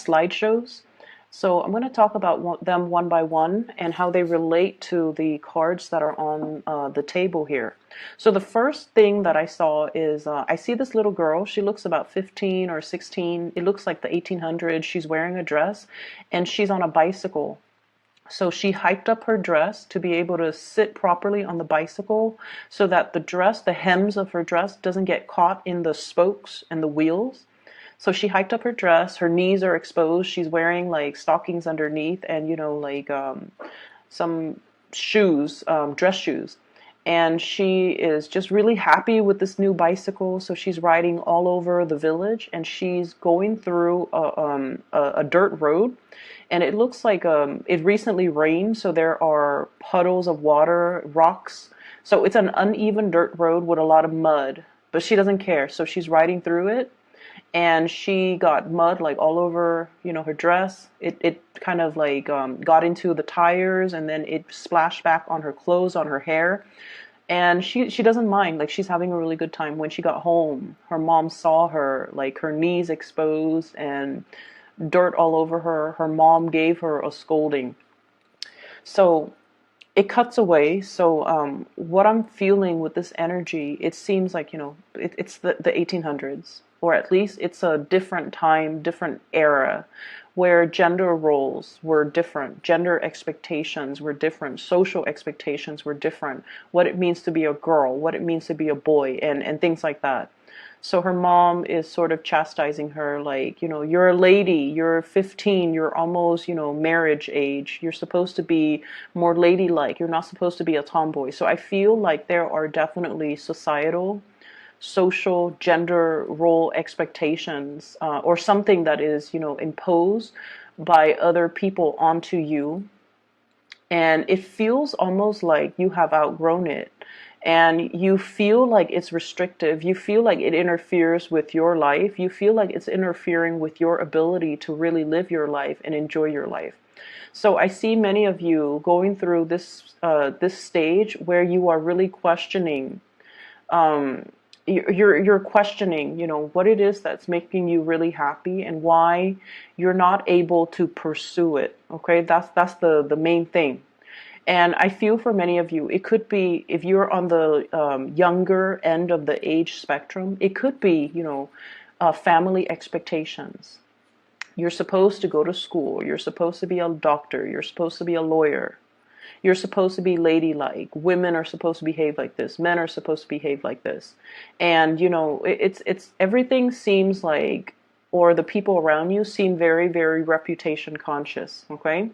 slideshows. So I'm going to talk about them one by one and how they relate to the cards that are on the table here. So the first thing that I saw is I see this little girl. She looks about 15 or 16. It looks like the 1800s. She's wearing a dress and she's on a bicycle. So she hiked up her dress to be able to sit properly on the bicycle so that the dress, the hems of her dress, doesn't get caught in the spokes and the wheels. So she hiked up her dress, her knees are exposed, she's wearing like stockings underneath and, like some shoes, dress shoes. And she is just really happy with this new bicycle. So she's riding all over the village and she's going through a dirt road. And it looks like it recently rained, so there are puddles of water, rocks. So it's an uneven dirt road with a lot of mud, but she doesn't care. So she's riding through it and she got mud like all over, her dress. It kind of like got into the tires and then it splashed back on her clothes, on her hair. And she doesn't mind, like she's having a really good time. When she got home, her mom saw her, like her knees exposed and dirt all over her. Her mom gave her a scolding. So it cuts away. So what I'm feeling with this energy, it seems like, it's the 1800s, or at least it's a different time, different era, where gender roles were different, gender expectations were different, social expectations were different, what it means to be a girl, what it means to be a boy, and things like that. So her mom is sort of chastising her, like, you're a lady, you're 15, you're almost, marriage age. You're supposed to be more ladylike. You're not supposed to be a tomboy. So I feel like there are definitely societal, social, gender role expectations, or something that is, imposed by other people onto you. And it feels almost like you have outgrown it. And you feel like it's restrictive. You feel like it interferes with your life. You feel like it's interfering with your ability to really live your life and enjoy your life. So I see many of you going through this stage where you are really questioning. You're questioning, what it is that's making you really happy and why you're not able to pursue it. Okay, that's the main thing. And I feel for many of you, it could be, if you're on the younger end of the age spectrum, it could be, family expectations. You're supposed to go to school. You're supposed to be a doctor. You're supposed to be a lawyer. You're supposed to be ladylike. Women are supposed to behave like this. Men are supposed to behave like this. And, it's everything seems like, or the people around you seem very, very reputation conscious, okay?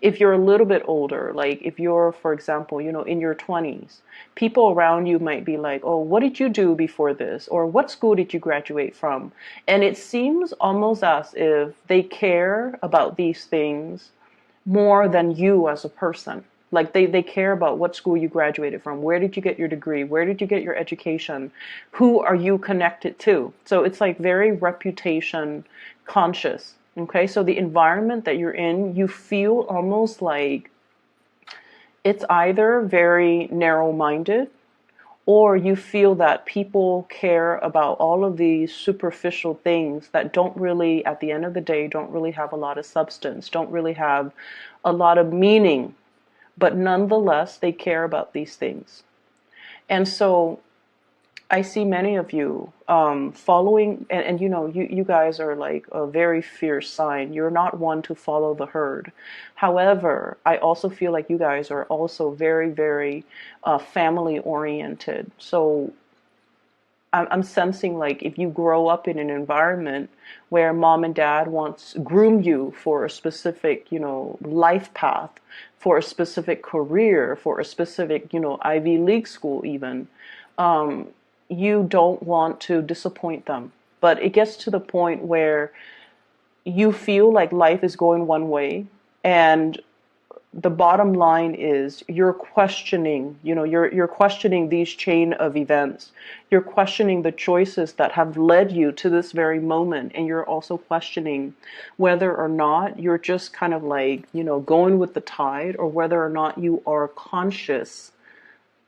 If you're a little bit older, like if you're, for example, in your 20s, people around you might be like, oh, what did you do before this? Or what school did you graduate from? And it seems almost as if they care about these things more than you as a person. Like they care about what school you graduated from. Where did you get your degree? Where did you get your education? Who are you connected to? So it's like very reputation conscious. Okay, so the environment that you're in, you feel almost like it's either very narrow-minded or you feel that people care about all of these superficial things that don't really, at the end of the day, don't really have a lot of substance, don't really have a lot of meaning. But nonetheless, they care about these things. And so I see many of you following, and you guys are like a very fierce sign. You're not one to follow the herd. However, I also feel like you guys are also very, very family oriented. So I'm sensing like if you grow up in an environment where mom and dad wants groom you for a specific, life path, for a specific career, for a specific, Ivy League school even, you don't want to disappoint them. But it gets to the point where you feel like life is going one way and the bottom line is you're questioning, you're questioning these chain of events. You're questioning the choices that have led you to this very moment. And you're also questioning whether or not you're just kind of like, going with the tide, or whether or not you are conscious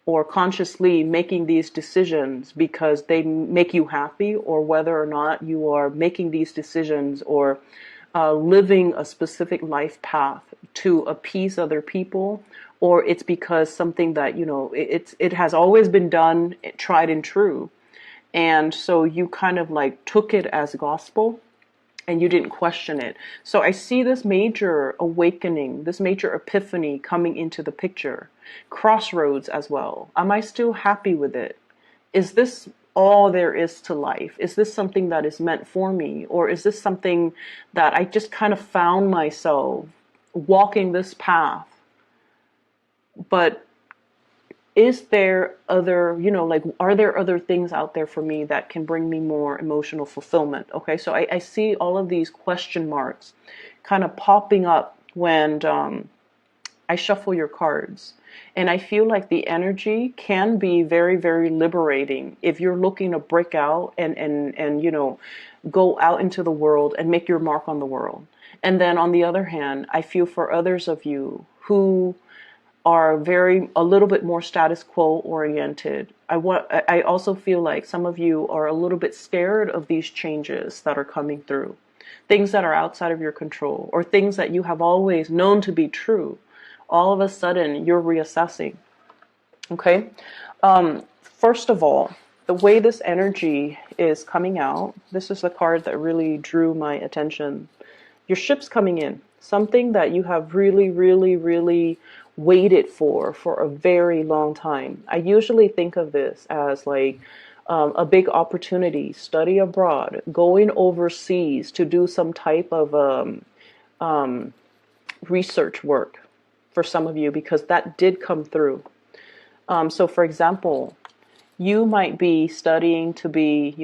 or consciously making these decisions because they make you happy, or whether or not you are making these decisions or living a specific life path to appease other people, or it's because something that, it has always been done, tried and true. And so you kind of like took it as gospel and you didn't question it. So I see this major awakening, this major epiphany coming into the picture. Crossroads as well. Am I still happy with it? Is this all there is to life? Is this something that is meant for me? Or is this something that I just kind of found myself walking this path? But is there other, like, are there other things out there for me that can bring me more emotional fulfillment? Okay, so I see all of these question marks kind of popping up when I shuffle your cards. And I feel like the energy can be very, very liberating if you're looking to break out and go out into the world and make your mark on the world. And then on the other hand, I feel for others of you who are a little bit more status quo oriented. I also feel like some of you are a little bit scared of these changes that are coming through, things that are outside of your control, or things that you have always known to be true. All of a sudden, you're reassessing. Okay. First of all, the way this energy is coming out, this is the card that really drew my attention. Your ship's coming in, something that you have really, really, really waited for a very long time. I usually think of this as like a big opportunity, study abroad, going overseas to do some type of research work for some of you, because that did come through. So for example, you might be studying to be,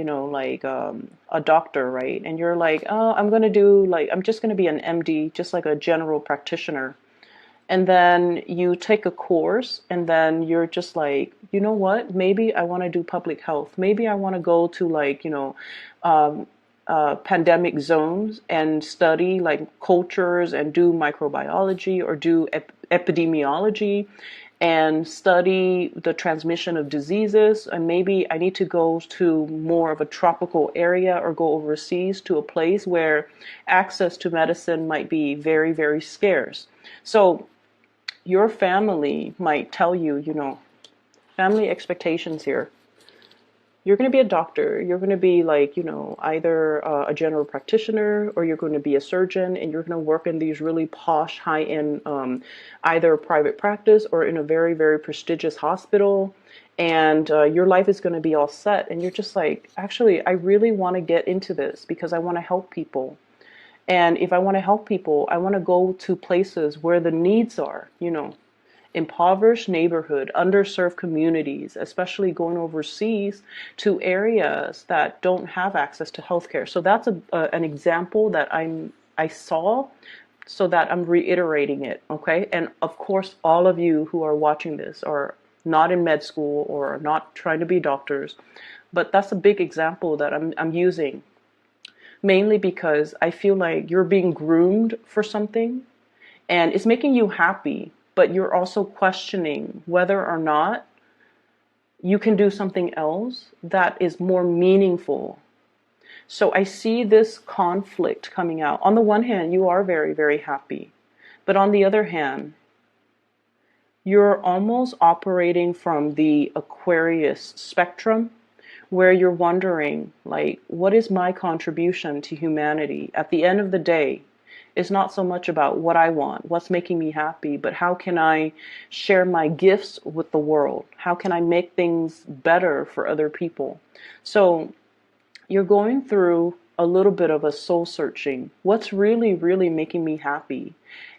a doctor, right? And you're like, oh, I'm just going to be an MD, just like a general practitioner. And then you take a course and then you're just like, you know what? Maybe I want to do public health. Maybe I want to go to pandemic zones and study like cultures and do microbiology or do epidemiology and study the transmission of diseases. And maybe I need to go to more of a tropical area or go overseas to a place where access to medicine might be very, very scarce. So your family might tell you, family expectations here. You're going to be a doctor. You're going to be like, either a general practitioner or you're going to be a surgeon, and you're going to work in these really posh, high-end, either private practice or in a very, very prestigious hospital. And your life is going to be all set. And you're just like, actually, I really want to get into this because I want to help people. And if I want to help people, I want to go to places where the needs are, impoverished neighborhood, underserved communities, especially going overseas to areas that don't have access to healthcare. So that's an example that I saw, so that I'm reiterating it, okay? And of course, all of you who are watching this are not in med school or are not trying to be doctors, but that's a big example that I'm using, mainly because I feel like you're being groomed for something and it's making you happy, but you're also questioning whether or not you can do something else that is more meaningful. So I see this conflict coming out. On the one hand, you are very, very happy. But on the other hand, you're almost operating from the Aquarius spectrum, where you're wondering, like, what is my contribution to humanity? At the end of the day, it's not so much about what I want, what's making me happy, but how can I share my gifts with the world? How can I make things better for other people? So you're going through a little bit of a soul searching. What's really, really making me happy?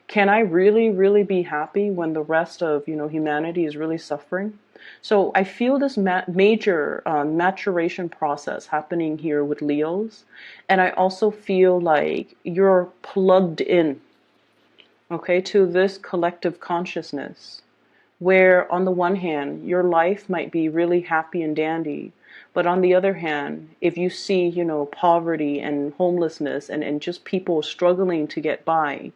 Can I really, really be happy when the rest of, humanity is really suffering? So I feel this major maturation process happening here with Leos. And I also feel like you're plugged in, okay, to this collective consciousness, where on the one hand, your life might be really happy and dandy. But on the other hand, if you see, poverty and homelessness and just people struggling to get by,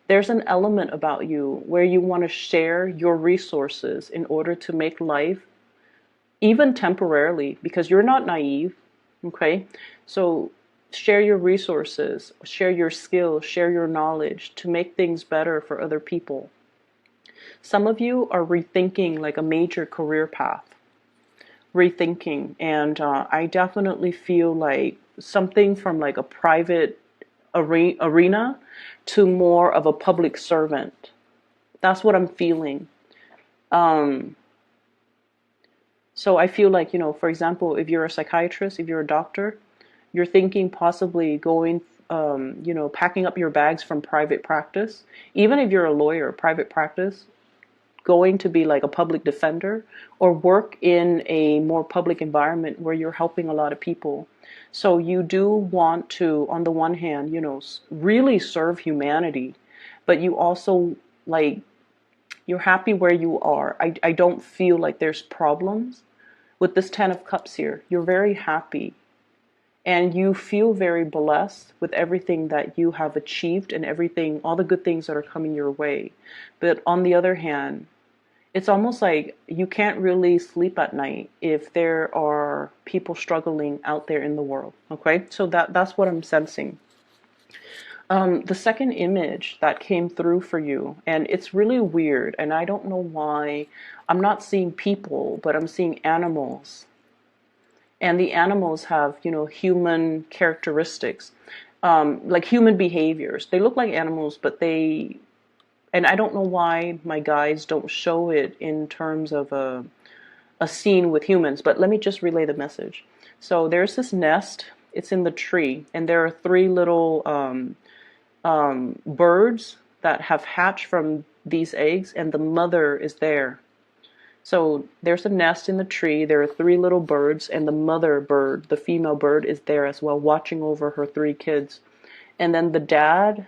there's an element about you where you want to share your resources in order to make life, even temporarily, because you're not naive, okay? So Share your resources, share your skills, share your knowledge to make things better for other people. Some of you are rethinking like a major career path, rethinking, and I definitely feel like something from like a private arena to more of a public servant. That's what I'm feeling. Um, so I feel like, for example, if you're a psychiatrist, if you're a doctor, you're thinking possibly going, packing up your bags from private practice. Even if you're a lawyer, private practice, going to be like a public defender or work in a more public environment where you're helping a lot of people. So you do want to, on the one hand, really serve humanity, but you also like, you're happy where you are. I don't feel like there's problems with this 10 of Cups here. You're very happy and you feel very blessed with everything that you have achieved and everything, all the good things that are coming your way. But on the other hand, it's almost like you can't really sleep at night if there are people struggling out there in the world. Okay, so that's what I'm sensing. The second image that came through for you, and it's really weird, and I don't know why. I'm not seeing people, but I'm seeing animals. And the animals have, human characteristics, like human behaviors. They look like animals, but and I don't know why my guides don't show it in terms of a scene with humans, but let me just relay the message. So there's this nest, it's in the tree, and there are three little birds that have hatched from these eggs, and the mother is there. So there's a nest in the tree, there are three little birds, and the mother bird, the female bird, is there as well, watching over her three kids. And then the dad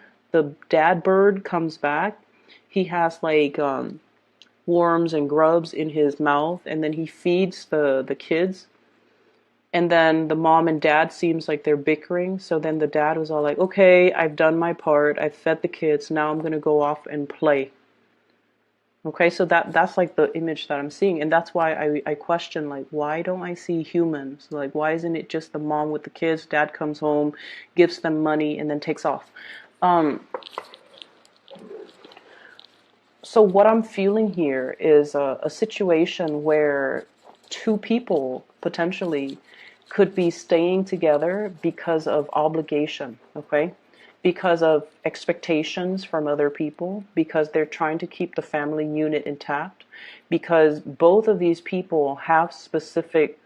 bird comes back. He has like worms and grubs in his mouth, and then he feeds the kids. And then the mom and dad seems like they're bickering. So then the dad was all like, okay, I've done my part. I've fed the kids. Now I'm going to go off and play. Okay, so that's like the image that I'm seeing. And that's why I question, like, why don't I see humans? Like, why isn't it just the mom with the kids? Dad comes home, gives them money, and then takes off. So what I'm feeling here is a situation where two people potentially could be staying together because of obligation, okay? Because of expectations from other people, because they're trying to keep the family unit intact, because both of these people have specific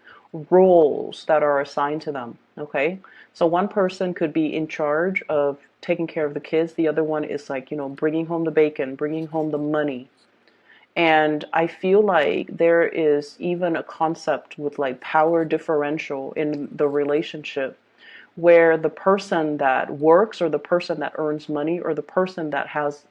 roles that are assigned to them, okay? So one person could be in charge of taking care of the kids, the other one is like, bringing home the bacon, bringing home the money. And I feel like there is even a concept with like power differential in the relationship where the person that works or the person that earns money or the person that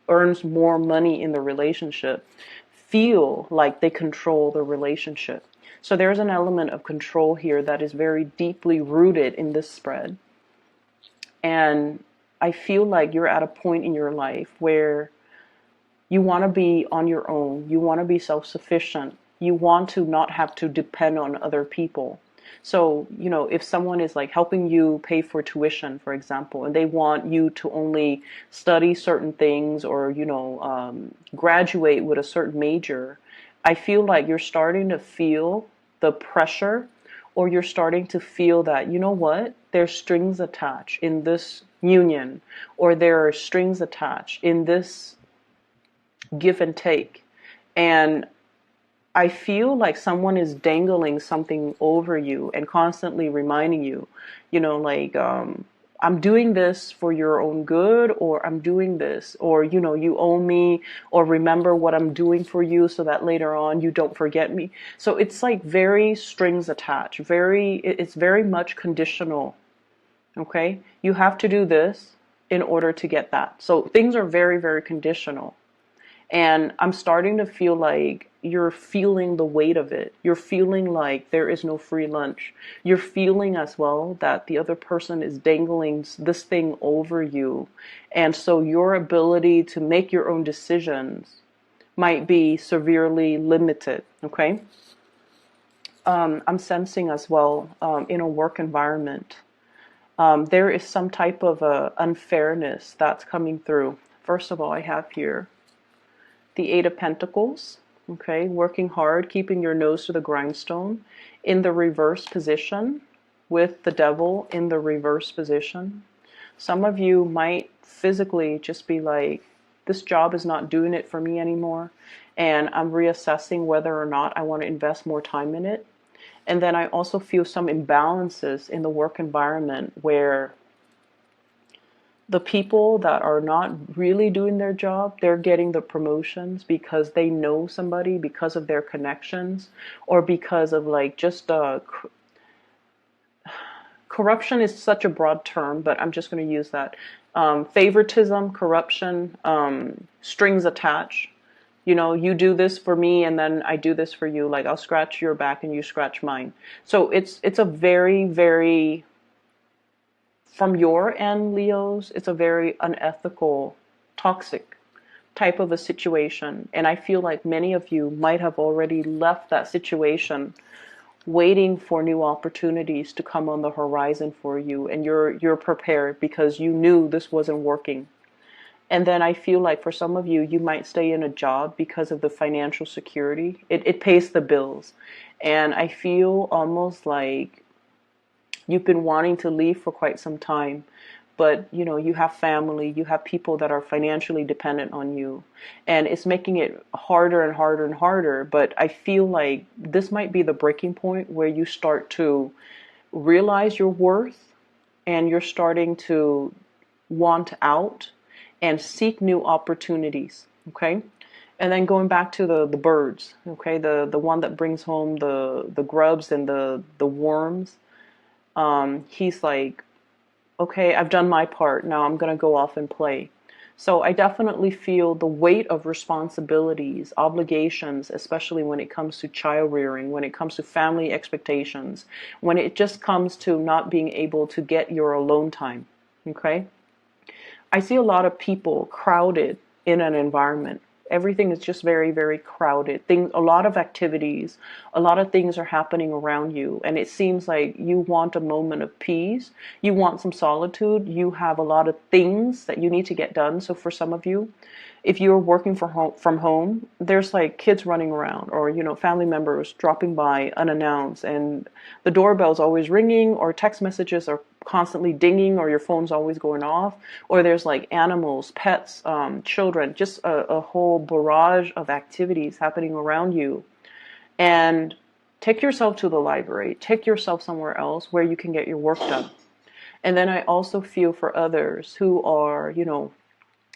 earns more money in the relationship feel like they control the relationship. So there's an element of control here that is very deeply rooted in this spread. And I feel like you're at a point in your life where you want to be on your own. You want to be self-sufficient. You want to not have to depend on other people. So, if someone is like helping you pay for tuition, for example, and they want you to only study certain things or, graduate with a certain major, I feel like you're starting to feel the pressure, or you're starting to feel that, you know what, there's strings attached in this union, or there are strings attached in this give and take. And I feel like someone is dangling something over you and constantly reminding you, I'm doing this for your own good, or I'm doing this, or, you owe me, or remember what I'm doing for you so that later on you don't forget me. So it's like very strings attached, it's very much conditional. Okay. You have to do this in order to get that. So things are very, very conditional. And I'm starting to feel like you're feeling the weight of it. You're feeling like there is no free lunch. You're feeling as well that the other person is dangling this thing over you. And so your ability to make your own decisions might be severely limited. Okay. I'm sensing as well in a work environment. There is some type of unfairness that's coming through. First of all, I have here the Eight of Pentacles, okay, working hard, keeping your nose to the grindstone in the reverse position with the Devil in the reverse position. Some of you might physically just be like, this job is not doing it for me anymore, and I'm reassessing whether or not I want to invest more time in it. And then I also feel some imbalances in the work environment where the people that are not really doing their job, they're getting the promotions because they know somebody, because of their connections, or because of like just corruption is such a broad term, but I'm just going to use that. Favoritism, corruption, strings attached. You know, you do this for me and then I do this for you. Like I'll scratch your back and you scratch mine. So it's a very, very, from your end, Leos, it's a very unethical, toxic type of a situation. And I feel like many of you might have already left that situation waiting for new opportunities to come on the horizon for you, and you're prepared because you knew this wasn't working. And then I feel like for some of you, you might stay in a job because of the financial security. It pays the bills. And I feel almost like you've been wanting to leave for quite some time, but you know, you have family, you have people that are financially dependent on you, and it's making it harder and harder and harder. But I feel like this might be the breaking point where you start to realize your worth and you're starting to want out and seek new opportunities. Okay. And then going back to the birds, okay, the one that brings home the grubs and the worms. He's like, okay, I've done my part. Now I'm going to go off and play. So I definitely feel the weight of responsibilities, obligations, especially when it comes to child rearing, when it comes to family expectations, when it just comes to not being able to get your alone time. Okay? I see a lot of people crowded in an environment. Everything is just very, very crowded. A lot of activities, a lot of things are happening around you, and it seems like you want a moment of peace. You want some solitude. You have a lot of things that you need to get done. So for some of you, if you're working from home, there's like kids running around, or you know, family members dropping by unannounced, and the doorbell's always ringing, or text messages are constantly dinging, or your phone's always going off, or there's like animals, pets, children, just a whole barrage of activities happening around you. And take yourself to the library, take yourself somewhere else where you can get your work done. And then I also feel for others who are, you know,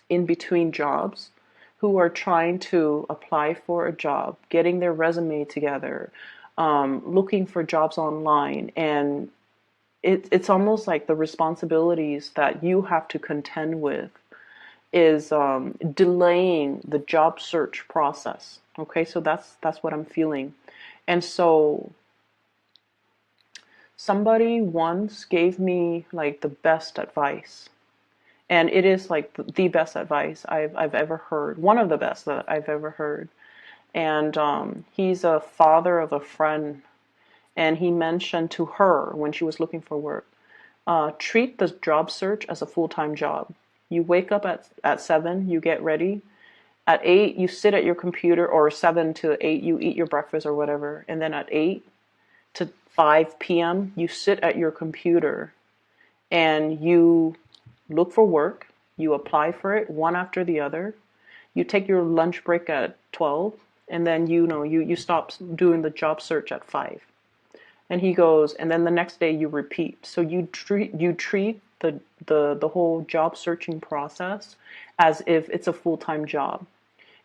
in between jobs, who are trying to apply for a job, getting their resume together, looking for jobs online, and it's almost like the responsibilities that you have to contend with is delaying the job search process. Okay, so that's what I'm feeling. And so somebody once gave me like the best advice, and it is like the best advice I've ever heard, one of the best that I've ever heard. And he's a father of a friend, and he mentioned to her when she was looking for work, treat the job search as a full-time job. You wake up at 7, you get ready. At 8, you sit at your computer, or 7 to 8, you eat your breakfast or whatever. And then at 8 to 5 p.m., you sit at your computer and you look for work. You apply for it one after the other. You take your lunch break at 12, and then you stop doing the job search at 5. And he goes, and then the next day you repeat. So you treat the whole job searching process as if it's a full-time job.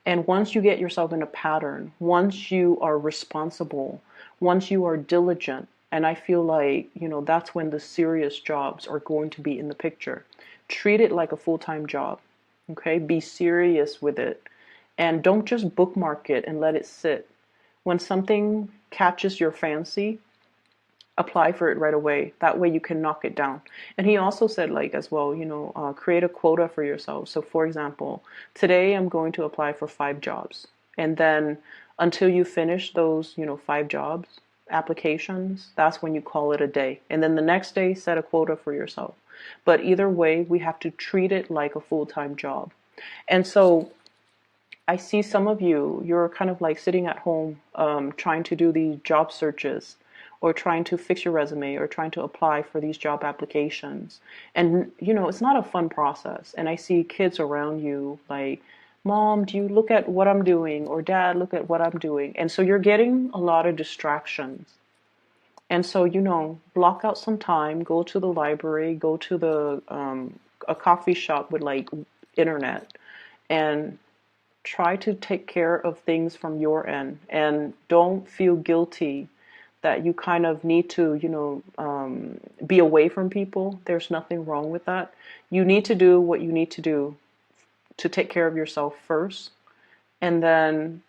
And once you get yourself in a pattern, once you are responsible, once you are diligent, and I feel like, you know, that's when the serious jobs are going to be in the picture. Treat it like a full-time job. Okay? Be serious with it. And don't just bookmark it and let it sit. When something catches your fancy, apply for it right away. That way you can knock it down. And he also said, like, as well, you know, create a quota for yourself. So for example, today I'm going to apply for 5 jobs. And then until you finish those, you know, 5 jobs, applications, that's when you call it a day. And then the next day, set a quota for yourself. But either way, we have to treat it like a full-time job. And so I see some of you, you're kind of like sitting at home trying to do these job searches or trying to fix your resume or trying to apply for these job applications. And, it's not a fun process. And I see kids around you like, Mom, do you look at what I'm doing? Or Dad, look at what I'm doing. And so you're getting a lot of distractions. And so, block out some time, go to the library, go to a coffee shop with like internet, and try to take care of things from your end, and don't feel guilty that you kind of need to, be away from people. There's nothing wrong with that. You need to do what you need to do to take care of yourself first, and then,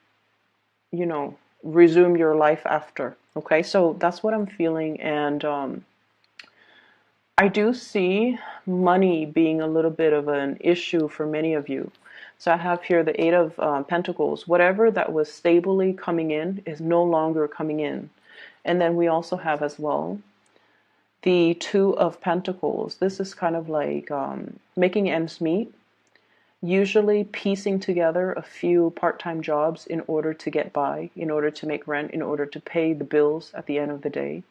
resume your life after. Okay, so that's what I'm feeling, and I do see money being a little bit of an issue for many of you. So I have here the Eight of Pentacles. Whatever that was stably coming in is no longer coming in. And then we also have as well the Two of Pentacles. This is kind of like making ends meet. Usually piecing together a few part-time jobs in order to get by, in order to make rent, in order to pay the bills at the end of the day.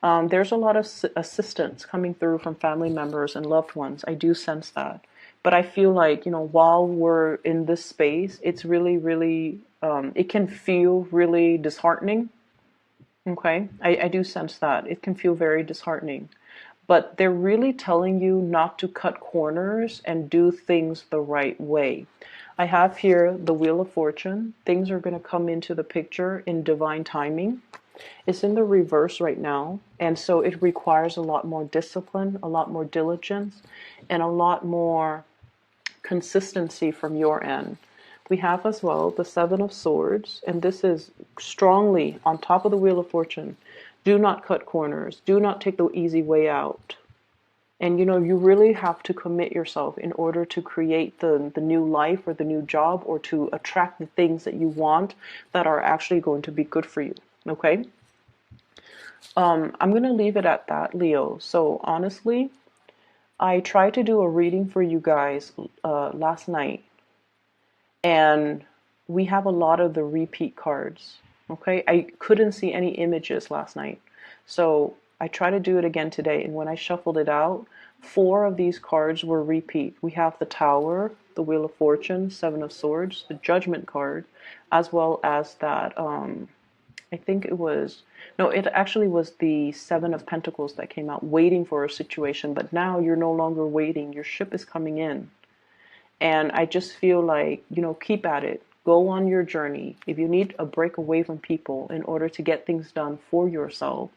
There's a lot of assistance coming through from family members and loved ones. I do sense that. But I feel like, while we're in this space, it's really, really, it can feel really disheartening. Okay? I do sense that. It can feel very disheartening. But they're really telling you not to cut corners and do things the right way. I have here the Wheel of Fortune. Things are going to come into the picture in divine timing. It's in the reverse right now, and so it requires a lot more discipline, a lot more diligence, and a lot more consistency from your end. We have as well the Seven of Swords, and this is strongly on top of the Wheel of Fortune. Do not cut corners. Do not take the easy way out. And you really have to commit yourself in order to create the new life or the new job, or to attract the things that you want that are actually going to be good for you. Okay? I'm going to leave it at that, Leo. So honestly, I tried to do a reading for you guys last night, and we have a lot of the repeat cards. Okay, I couldn't see any images last night, so I tried to do it again today, and when I shuffled it out, 4 of these cards were repeat. We have the Tower, the Wheel of Fortune, Seven of Swords, the Judgment card, as well as that, I think it was, no, it actually was the Seven of Pentacles that came out, waiting for a situation, but now you're no longer waiting. Your ship is coming in. And I just feel like, keep at it. Go on your journey. If you need a break away from people in order to get things done for yourself,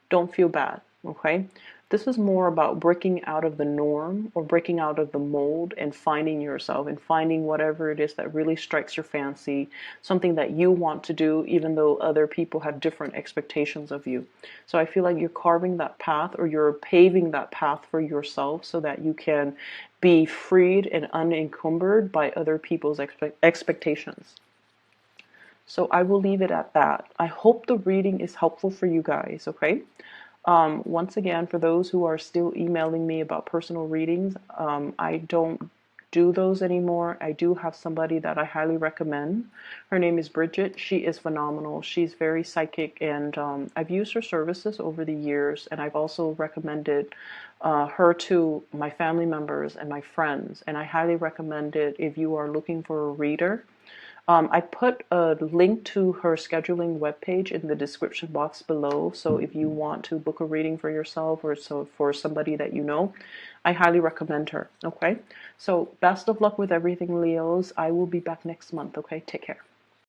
don't feel bad, okay? This is more about breaking out of the norm, or breaking out of the mold, and finding yourself and finding whatever it is that really strikes your fancy, something that you want to do, even though other people have different expectations of you. So I feel like you're carving that path, or you're paving that path for yourself, so that you can be freed and unencumbered by other people's expectations. So I will leave it at that. I hope the reading is helpful for you guys, okay? Once again, for those who are still emailing me about personal readings, I don't do those anymore. I do have somebody that I highly recommend. Her name is Bridget. She is phenomenal. She's very psychic, and I've used her services over the years, and I've also recommended her to my family members and my friends, and I highly recommend it if you are looking for a reader. I put a link to her scheduling webpage in the description box below, so if you want to book a reading for yourself, or so for somebody that you know, I highly recommend her, okay? So best of luck with everything, Leos. I will be back next month, okay? Take care.